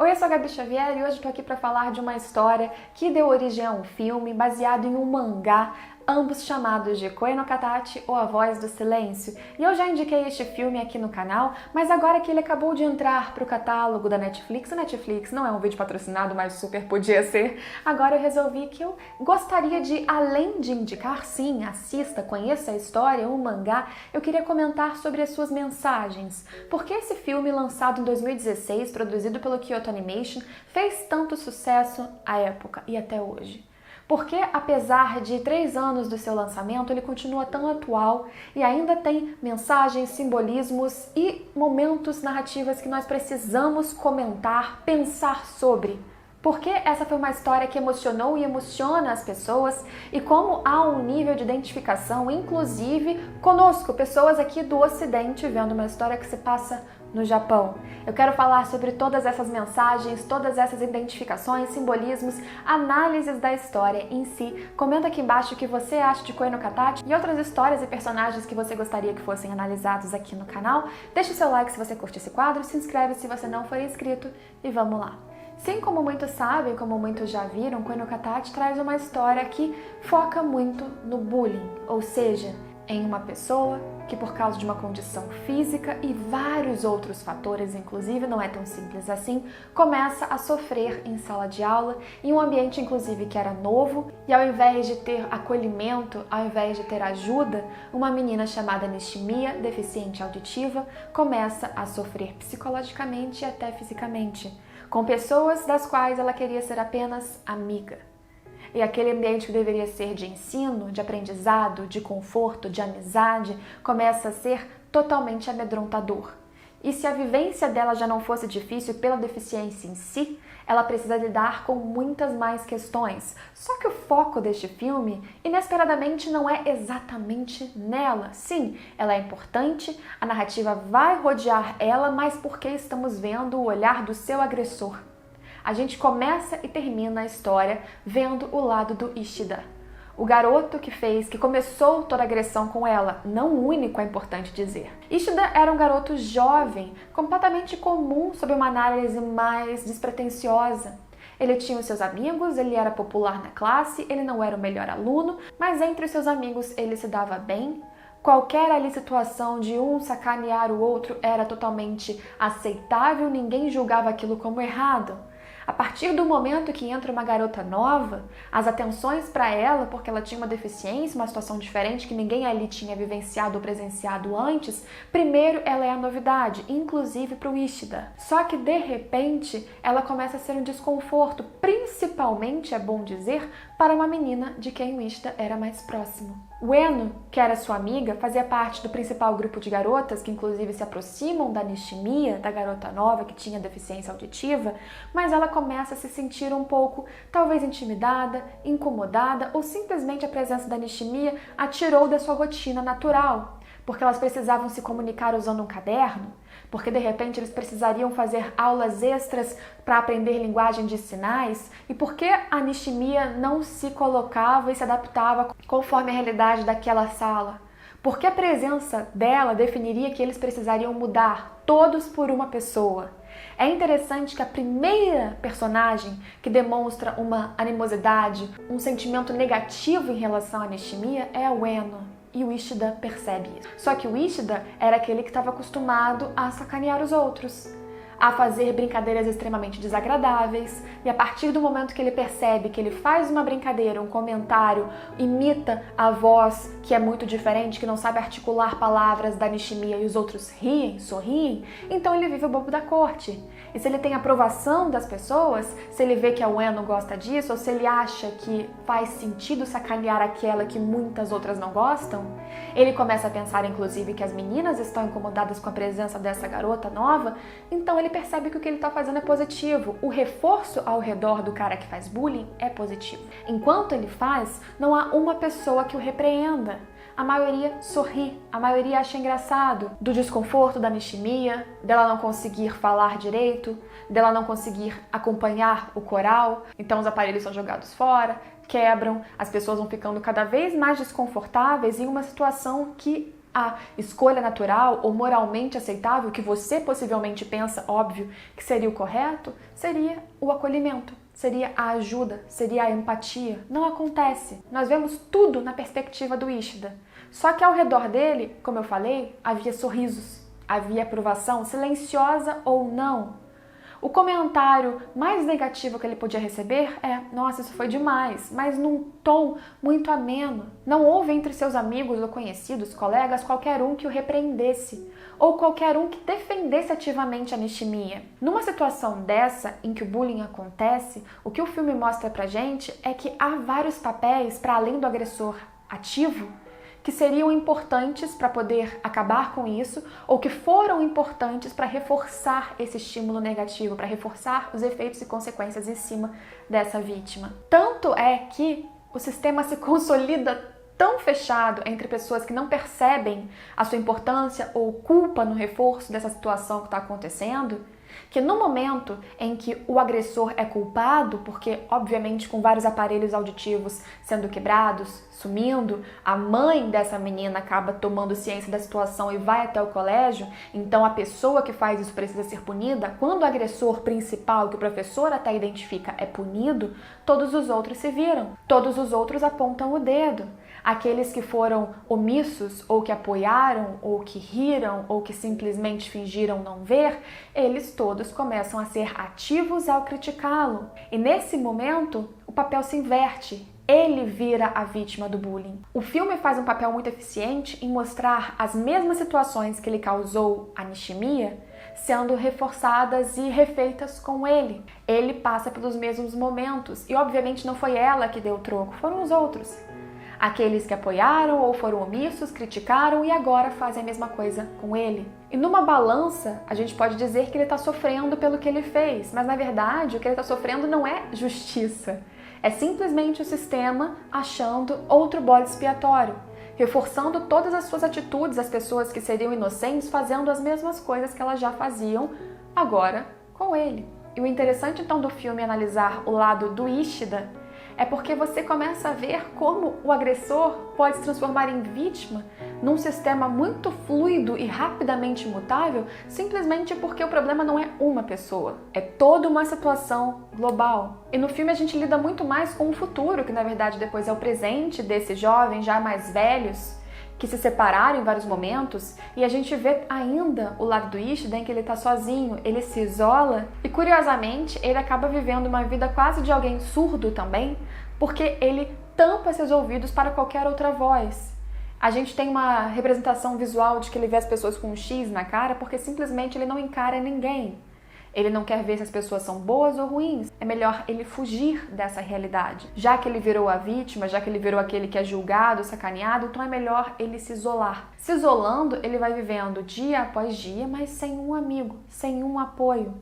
Oi, eu sou a Gabi Xavier e hoje estou aqui para falar de uma história que deu origem a um filme baseado em um mangá, ambos chamados de Koe no Katachi ou A Voz do Silêncio. E eu já indiquei este filme aqui no canal, mas agora que ele acabou de entrar para o catálogo da Netflix, a Netflix não é um vídeo patrocinado, mas super podia ser, agora eu resolvi que eu gostaria de, além de indicar, sim, assista, conheça a história, o mangá, eu queria comentar sobre as suas mensagens. Por que esse filme, lançado em 2016, produzido pelo Kyoto Animation, fez tanto sucesso à época e até hoje? Porque, apesar de 3 anos do seu lançamento, ele continua tão atual e ainda tem mensagens, simbolismos e momentos narrativos que nós precisamos comentar, pensar sobre. Porque essa foi uma história que emocionou e emociona as pessoas e como há um nível de identificação, inclusive conosco, pessoas aqui do Ocidente, vendo uma história que se passa no Japão. Eu quero falar sobre todas essas mensagens, todas essas identificações, simbolismos, análises da história em si. Comenta aqui embaixo o que você acha de Koe no Katachi e outras histórias e personagens que você gostaria que fossem analisados aqui no canal. Deixa o seu like se você curte esse quadro, se inscreve se você não for inscrito e vamos lá. Sim, como muitos sabem, como muitos já viram, Koe no Katachi traz uma história que foca muito no bullying, ou seja, em uma pessoa que por causa de uma condição física e vários outros fatores, inclusive não é tão simples assim, começa a sofrer em sala de aula, em um ambiente inclusive que era novo, e ao invés de ter acolhimento, ao invés de ter ajuda, uma menina chamada Nishimiya, deficiente auditiva, começa a sofrer psicologicamente e até fisicamente, com pessoas das quais ela queria ser apenas amiga. E aquele ambiente que deveria ser de ensino, de aprendizado, de conforto, de amizade, começa a ser totalmente amedrontador. E se a vivência dela já não fosse difícil pela deficiência em si, ela precisa lidar com muitas mais questões. Só que o foco deste filme, inesperadamente, não é exatamente nela. Sim, ela é importante, a narrativa vai rodear ela, mas porque estamos vendo o olhar do seu agressor. A gente começa e termina a história vendo o lado do Ishida. O garoto que começou toda a agressão com ela, não o único, é importante dizer. Ishida era um garoto jovem, completamente comum sob uma análise mais despretensiosa. Ele tinha os seus amigos, ele era popular na classe, ele não era o melhor aluno, mas entre os seus amigos ele se dava bem. Qualquer ali situação de um sacanear o outro era totalmente aceitável, ninguém julgava aquilo como errado. A partir do momento que entra uma garota nova, as atenções para ela, porque ela tinha uma deficiência, uma situação diferente que ninguém ali tinha vivenciado ou presenciado antes, primeiro ela é a novidade, inclusive para o Ishida. Só que de repente ela começa a ser um desconforto, principalmente, é bom dizer, para uma menina de quem o Ishida era mais próximo. Ueno, que era sua amiga, fazia parte do principal grupo de garotas que inclusive se aproximam da Nishimiya, da garota nova que tinha deficiência auditiva, mas ela começa a se sentir um pouco, talvez intimidada, incomodada ou simplesmente a presença da Nishimiya a tirou da sua rotina natural, porque elas precisavam se comunicar usando um caderno, porque de repente eles precisariam fazer aulas extras para aprender linguagem de sinais, e porque a Nishimiya não se colocava e se adaptava conforme a realidade daquela sala. Porque a presença dela definiria que eles precisariam mudar, todos por uma pessoa. É interessante que a primeira personagem que demonstra uma animosidade, um sentimento negativo em relação a Nishimiya é a Ueno. E o Ishida percebe isso. Só que o Ishida era aquele que estava acostumado a sacanear os outros, a fazer brincadeiras extremamente desagradáveis, e a partir do momento que ele percebe que ele faz uma brincadeira, um comentário, imita a voz que é muito diferente, que não sabe articular palavras da Nishimiya e os outros riem, sorriem, então ele vive o bobo da corte. E se ele tem aprovação das pessoas, se ele vê que a Ueno gosta disso, ou se ele acha que faz sentido sacanear aquela que muitas outras não gostam, ele começa a pensar inclusive que as meninas estão incomodadas com a presença dessa garota nova, então ele percebe que o que ele está fazendo é positivo. O reforço ao redor do cara que faz bullying é positivo. Enquanto ele faz, não há uma pessoa que o repreenda. A maioria sorri, a maioria acha engraçado do desconforto da Nishimiya, dela não conseguir falar direito, dela não conseguir acompanhar o coral, então os aparelhos são jogados fora, quebram, as pessoas vão ficando cada vez mais desconfortáveis em uma situação que a escolha natural ou moralmente aceitável, que você possivelmente pensa, óbvio, que seria o correto, seria o acolhimento, seria a ajuda, seria a empatia. Não acontece. Nós vemos tudo na perspectiva do Ishida. Só que ao redor dele, como eu falei, havia sorrisos, havia aprovação, silenciosa ou não. O comentário mais negativo que ele podia receber é: nossa, isso foi demais, mas num tom muito ameno. Não houve entre seus amigos ou conhecidos, colegas, qualquer um que o repreendesse ou qualquer um que defendesse ativamente a Nishimiya. Numa situação dessa, em que o bullying acontece, o que o filme mostra pra gente é que há vários papéis para além do agressor ativo que seriam importantes para poder acabar com isso, ou que foram importantes para reforçar esse estímulo negativo, para reforçar os efeitos e consequências em cima dessa vítima. Tanto é que o sistema se consolida tão fechado entre pessoas que não percebem a sua importância ou culpa no reforço dessa situação que está acontecendo, que no momento em que o agressor é culpado, porque obviamente com vários aparelhos auditivos sendo quebrados, sumindo, a mãe dessa menina acaba tomando ciência da situação e vai até o colégio, então a pessoa que faz isso precisa ser punida. Quando o agressor principal, que o professor até identifica, é punido, todos os outros se viram, todos os outros apontam o dedo. Aqueles que foram omissos, ou que apoiaram, ou que riram, ou que simplesmente fingiram não ver, eles todos começam a ser ativos ao criticá-lo. E nesse momento, o papel se inverte. Ele vira a vítima do bullying. O filme faz um papel muito eficiente em mostrar as mesmas situações que ele causou a Nishimiya sendo reforçadas e refeitas com ele. Ele passa pelos mesmos momentos e obviamente não foi ela que deu o troco, foram os outros. Aqueles que apoiaram ou foram omissos, criticaram e agora fazem a mesma coisa com ele. E numa balança, a gente pode dizer que ele está sofrendo pelo que ele fez, mas na verdade o que ele está sofrendo não é justiça. É simplesmente o sistema achando outro bode expiatório, reforçando todas as suas atitudes, as pessoas que seriam inocentes fazendo as mesmas coisas que elas já faziam, agora com ele. E o interessante então do filme analisar o lado do Ishida é porque você começa a ver como o agressor pode se transformar em vítima num sistema muito fluido e rapidamente mutável, simplesmente porque o problema não é uma pessoa, é toda uma situação global. E no filme a gente lida muito mais com o futuro, que na verdade depois é o presente desses jovens já mais velhos, que se separaram em vários momentos, e a gente vê ainda o lado do Ishida em que ele está sozinho, ele se isola e curiosamente ele acaba vivendo uma vida quase de alguém surdo também, porque ele tampa seus ouvidos para qualquer outra voz. A gente tem uma representação visual de que ele vê as pessoas com um X na cara porque simplesmente ele não encara ninguém. Ele não quer ver se as pessoas são boas ou ruins. É melhor ele fugir dessa realidade. Já que ele virou a vítima, já que ele virou aquele que é julgado, sacaneado, então é melhor ele se isolar. Se isolando, ele vai vivendo dia após dia, mas sem um amigo, sem um apoio.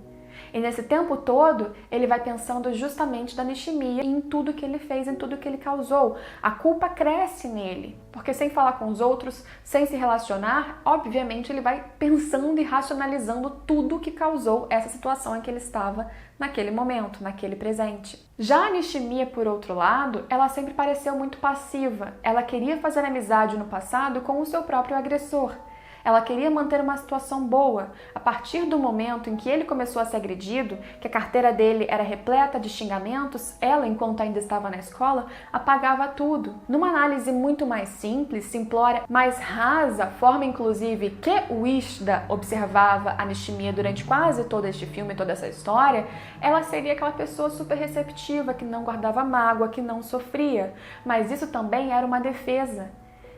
E nesse tempo todo, ele vai pensando justamente da Nishimiya em tudo que ele fez, em tudo que ele causou. A culpa cresce nele, porque sem falar com os outros, sem se relacionar, obviamente ele vai pensando e racionalizando tudo que causou essa situação em que ele estava naquele momento, naquele presente. Já a Nishimiya, por outro lado, ela sempre pareceu muito passiva. Ela queria fazer amizade no passado com o seu próprio agressor. Ela queria manter uma situação boa. A partir do momento em que ele começou a ser agredido, que a carteira dele era repleta de xingamentos, ela, enquanto ainda estava na escola, apagava tudo. Numa análise muito mais simples, simplória, mais rasa, forma inclusive que o Ishida observava a Nishimiya durante quase todo este filme, toda essa história, ela seria aquela pessoa super receptiva, que não guardava mágoa, que não sofria. Mas isso também era uma defesa.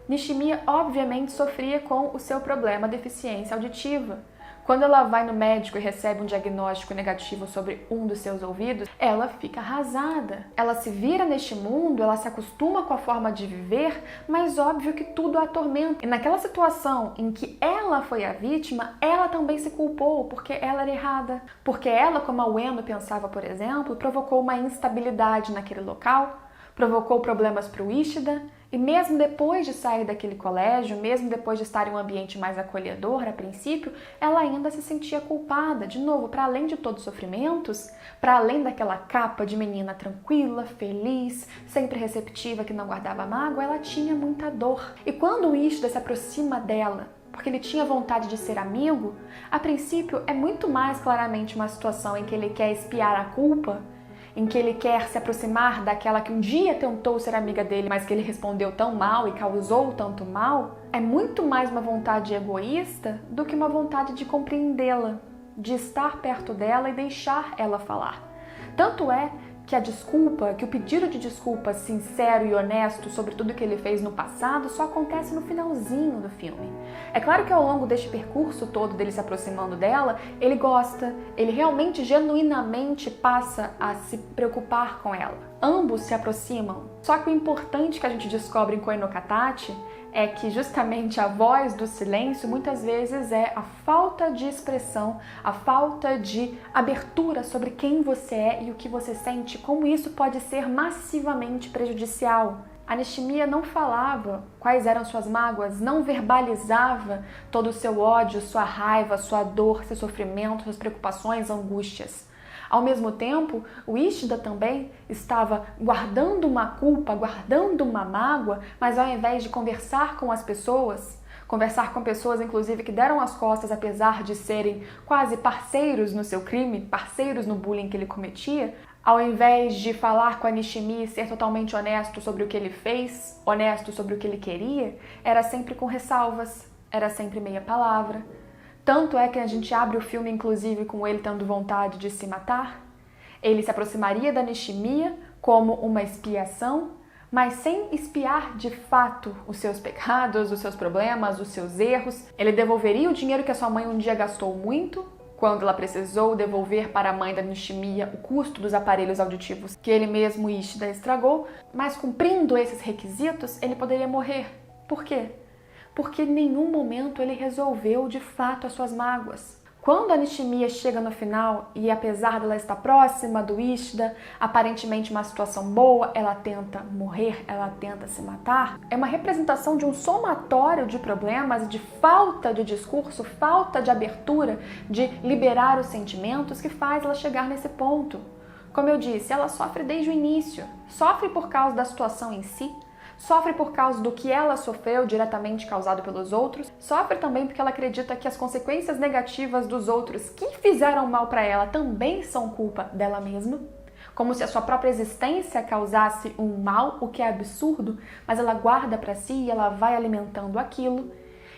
Nishimiya obviamente sofria com o seu problema, deficiência auditiva. Quando ela vai no médico e recebe um diagnóstico negativo sobre um dos seus ouvidos, ela fica arrasada. Ela se vira neste mundo, ela se acostuma com a forma de viver, mas óbvio que tudo a atormenta. E naquela situação em que ela foi a vítima, ela também se culpou porque ela era errada. Porque ela, como a Ueno pensava, por exemplo, provocou uma instabilidade naquele local, provocou problemas para o Ishida E mesmo depois de sair daquele colégio, mesmo depois de estar em um ambiente mais acolhedor, a princípio, ela ainda se sentia culpada. De novo, para além de todos os sofrimentos, para além daquela capa de menina tranquila, feliz, sempre receptiva, que não guardava mágoa, ela tinha muita dor. E quando o Ishida se aproxima dela, porque ele tinha vontade de ser amigo, a princípio é muito mais claramente uma situação em que ele quer expiar a culpa, em que ele quer se aproximar daquela que um dia tentou ser amiga dele, mas que ele respondeu tão mal e causou tanto mal. É muito mais uma vontade egoísta do que uma vontade de compreendê-la, de estar perto dela e deixar ela falar. Tanto é que a desculpa, que o pedido de desculpa sincero e honesto sobre tudo que ele fez no passado só acontece no finalzinho do filme. É claro que ao longo deste percurso todo dele se aproximando dela, ele gosta, ele realmente, genuinamente passa a se preocupar com ela. Ambos se aproximam, só que o importante que a gente descobre em Koe no Katachi é que justamente a voz do silêncio muitas vezes é a falta de expressão, a falta de abertura sobre quem você é e o que você sente, como isso pode ser massivamente prejudicial. A Nishimiya não falava quais eram suas mágoas, não verbalizava todo o seu ódio, sua raiva, sua dor, seu sofrimento, suas preocupações, angústias. Ao mesmo tempo, o Ishida também estava guardando uma culpa, guardando uma mágoa, mas ao invés de conversar com as pessoas, conversar com pessoas inclusive que deram as costas apesar de serem quase parceiros no seu crime, parceiros no bullying que ele cometia, ao invés de falar com a Nishimiya e ser totalmente honesto sobre o que ele fez, honesto sobre o que ele queria, era sempre com ressalvas, era sempre meia palavra. Tanto é que a gente abre o filme, inclusive, com ele tendo vontade de se matar. Ele se aproximaria da Nishimiya como uma expiação, mas sem expiar de fato os seus pecados, os seus problemas, os seus erros. Ele devolveria o dinheiro que a sua mãe um dia gastou muito, quando ela precisou devolver para a mãe da Nishimiya o custo dos aparelhos auditivos que ele mesmo, Ishida, estragou, mas cumprindo esses requisitos, ele poderia morrer. Por quê? Porque em nenhum momento ele resolveu de fato as suas mágoas. Quando a Nishimiya chega no final e apesar dela estar próxima do Ishida, aparentemente uma situação boa, ela tenta morrer, ela tenta se matar, é uma representação de um somatório de problemas e de falta de discurso, falta de abertura, de liberar os sentimentos que faz ela chegar nesse ponto. Como eu disse, ela sofre desde o início, sofre por causa da situação em si, sofre por causa do que ela sofreu diretamente causado pelos outros, sofre também porque ela acredita que as consequências negativas dos outros que fizeram mal para ela também são culpa dela mesma, como se a sua própria existência causasse um mal, o que é absurdo, mas ela guarda para si e ela vai alimentando aquilo.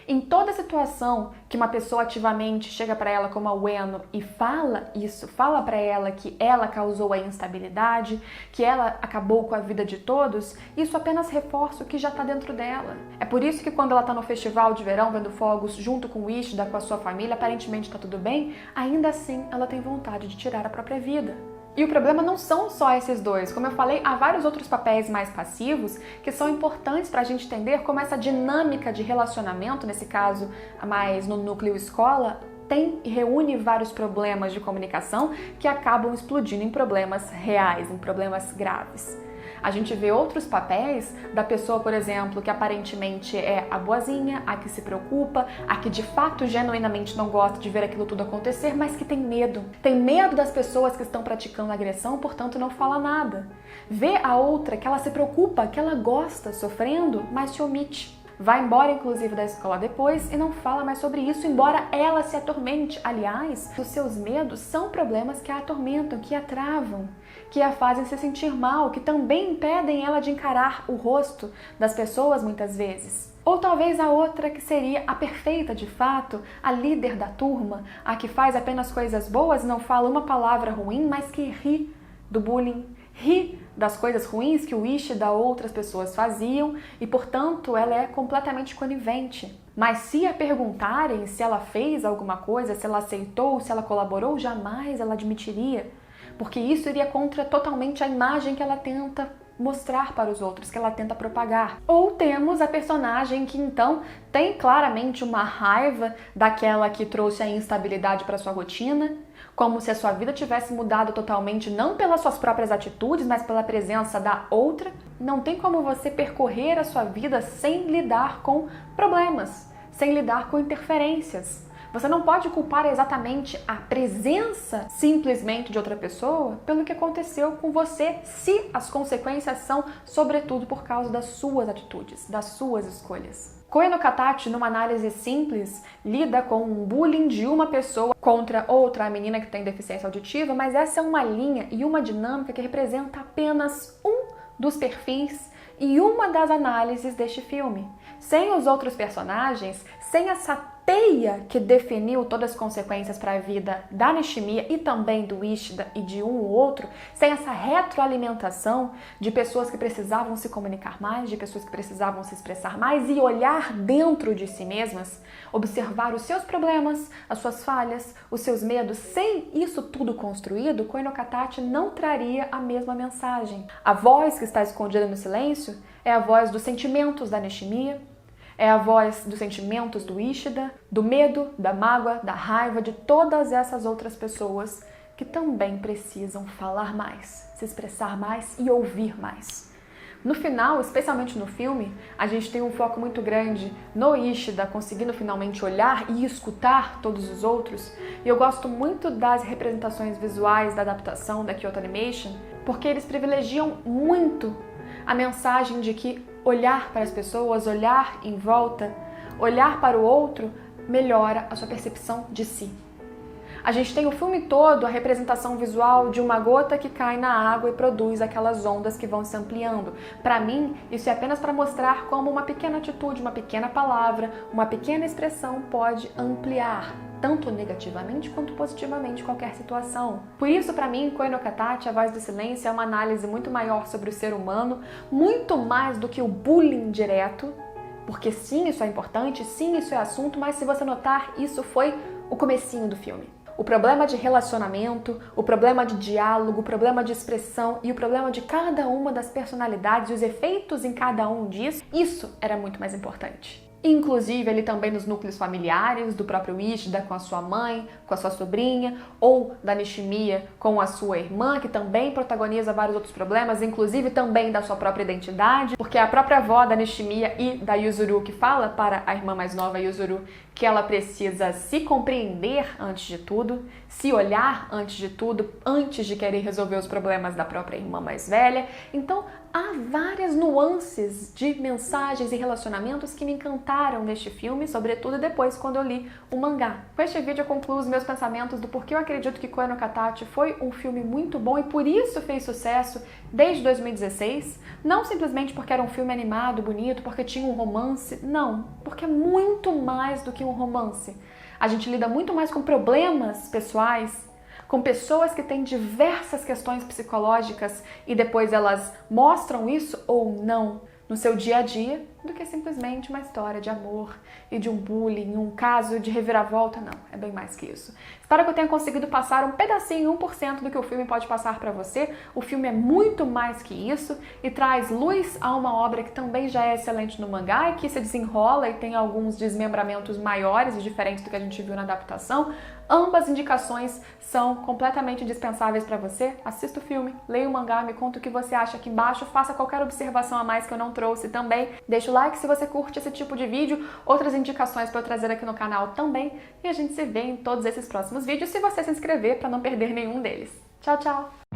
Em toda situação que uma pessoa ativamente chega para ela como a Ueno e fala isso, fala para ela que ela causou a instabilidade, que ela acabou com a vida de todos, isso apenas reforça o que já está dentro dela. É por isso que quando ela está no festival de verão vendo fogos junto com o Ishida, com a sua família, aparentemente está tudo bem, ainda assim ela tem vontade de tirar a própria vida. E o problema não são só esses dois. Como eu falei, há vários outros papéis mais passivos que são importantes para a gente entender como essa dinâmica de relacionamento, nesse caso mais no núcleo escola, tem e reúne vários problemas de comunicação que acabam explodindo em problemas reais, em problemas graves. A gente vê outros papéis da pessoa, por exemplo, que aparentemente é a boazinha, a que se preocupa, a que de fato genuinamente não gosta de ver aquilo tudo acontecer, mas que tem medo. Tem medo das pessoas que estão praticando agressão, portanto não fala nada. Vê a outra que ela se preocupa, que ela gosta, sofrendo, mas se omite. Vai embora, inclusive, da escola depois e não fala mais sobre isso, embora ela se atormente. Aliás, os seus medos são problemas que a atormentam, que a travam, que a fazem se sentir mal, que também impedem ela de encarar o rosto das pessoas muitas vezes. Ou talvez a outra que seria a perfeita de fato, a líder da turma, a que faz apenas coisas boas, não fala uma palavra ruim, mas que ri do bullying, ri das coisas ruins que o Ishida ou outras pessoas faziam e, portanto, ela é completamente conivente. Mas se a perguntarem se ela fez alguma coisa, se ela aceitou, se ela colaborou, jamais ela admitiria, porque isso iria contra totalmente a imagem que ela tenta mostrar para os outros, que ela tenta propagar. Ou temos a personagem que então tem claramente uma raiva daquela que trouxe a instabilidade para sua rotina, como se a sua vida tivesse mudado totalmente, não pelas suas próprias atitudes, mas pela presença da outra. Não tem como você percorrer a sua vida sem lidar com problemas, sem lidar com interferências. Você não pode culpar exatamente a presença simplesmente de outra pessoa pelo que aconteceu com você, se as consequências são, sobretudo, por causa das suas atitudes, das suas escolhas. Koe no Katachi, numa análise simples, lida com um bullying de uma pessoa contra outra menina que tem deficiência auditiva, mas essa é uma linha e uma dinâmica que representa apenas um dos perfis e uma das análises deste filme. Sem os outros personagens, sem essa teia que definiu todas as consequências para a vida da Nishimiya e também do Ishida e de um ou outro, sem essa retroalimentação de pessoas que precisavam se comunicar mais, de pessoas que precisavam se expressar mais e olhar dentro de si mesmas, observar os seus problemas, as suas falhas, os seus medos, sem isso tudo construído, Koe no Katachi não traria a mesma mensagem. A voz que está escondida no silêncio é a voz dos sentimentos da Nishimiya, é a voz dos sentimentos do Ishida, do medo, da mágoa, da raiva, de todas essas outras pessoas que também precisam falar mais, se expressar mais e ouvir mais. No final, especialmente no filme, a gente tem um foco muito grande no Ishida conseguindo finalmente olhar e escutar todos os outros. E eu gosto muito das representações visuais da adaptação da Kyoto Animation, porque eles privilegiam muito a mensagem de que olhar para as pessoas, olhar em volta, olhar para o outro, melhora a sua percepção de si. A gente tem o filme todo a representação visual de uma gota que cai na água e produz aquelas ondas que vão se ampliando. Para mim, isso é apenas para mostrar como uma pequena atitude, uma pequena palavra, uma pequena expressão pode ampliar, tanto negativamente quanto positivamente, qualquer situação. Por isso, para mim, Koe no Katachi, A Voz do Silêncio, é uma análise muito maior sobre o ser humano, muito mais do que o bullying direto, porque sim, isso é importante, sim, isso é assunto, mas se você notar, isso foi o comecinho do filme. O problema de relacionamento, o problema de diálogo, o problema de expressão e o problema de cada uma das personalidades e os efeitos em cada um disso, isso era muito mais importante. Inclusive, ele também nos núcleos familiares, do próprio Ishida com a sua mãe, com a sua sobrinha, ou da Nishimiya com a sua irmã, que também protagoniza vários outros problemas, inclusive também da sua própria identidade, porque é a própria avó da Nishimiya e da Yuzuru que fala para a irmã mais nova, Yuzuru, que ela precisa se compreender antes de tudo, se olhar antes de tudo, antes de querer resolver os problemas da própria irmã mais velha. Então, há várias nuances de mensagens e relacionamentos que me encantaram neste filme, sobretudo depois quando eu li o mangá. Com este vídeo eu concluo os meus pensamentos do porquê eu acredito que Koe no Katachi foi um filme muito bom e por isso fez sucesso desde 2016, não simplesmente porque era um filme animado, bonito, porque tinha um romance, não, porque é muito mais do que um romance. A gente lida muito mais com problemas pessoais, com pessoas que têm diversas questões psicológicas e depois elas mostram isso ou não no seu dia a dia, do que simplesmente uma história de amor e de um bullying, um caso de reviravolta. Não, é bem mais que isso. Espero que eu tenha conseguido passar um pedacinho, 1% do que o filme pode passar para você. O filme é muito mais que isso e traz luz a uma obra que também já é excelente no mangá e que se desenrola e tem alguns desmembramentos maiores e diferentes do que a gente viu na adaptação. Ambas indicações são completamente indispensáveis para você. Assista o filme, leia o mangá, me conta o que você acha aqui embaixo, faça qualquer observação a mais que eu não trouxe também. Deixa o like se você curte esse tipo de vídeo, outras indicações para eu trazer aqui no canal também. E a gente se vê em todos esses próximos vídeos se você se inscrever para não perder nenhum deles. Tchau, tchau!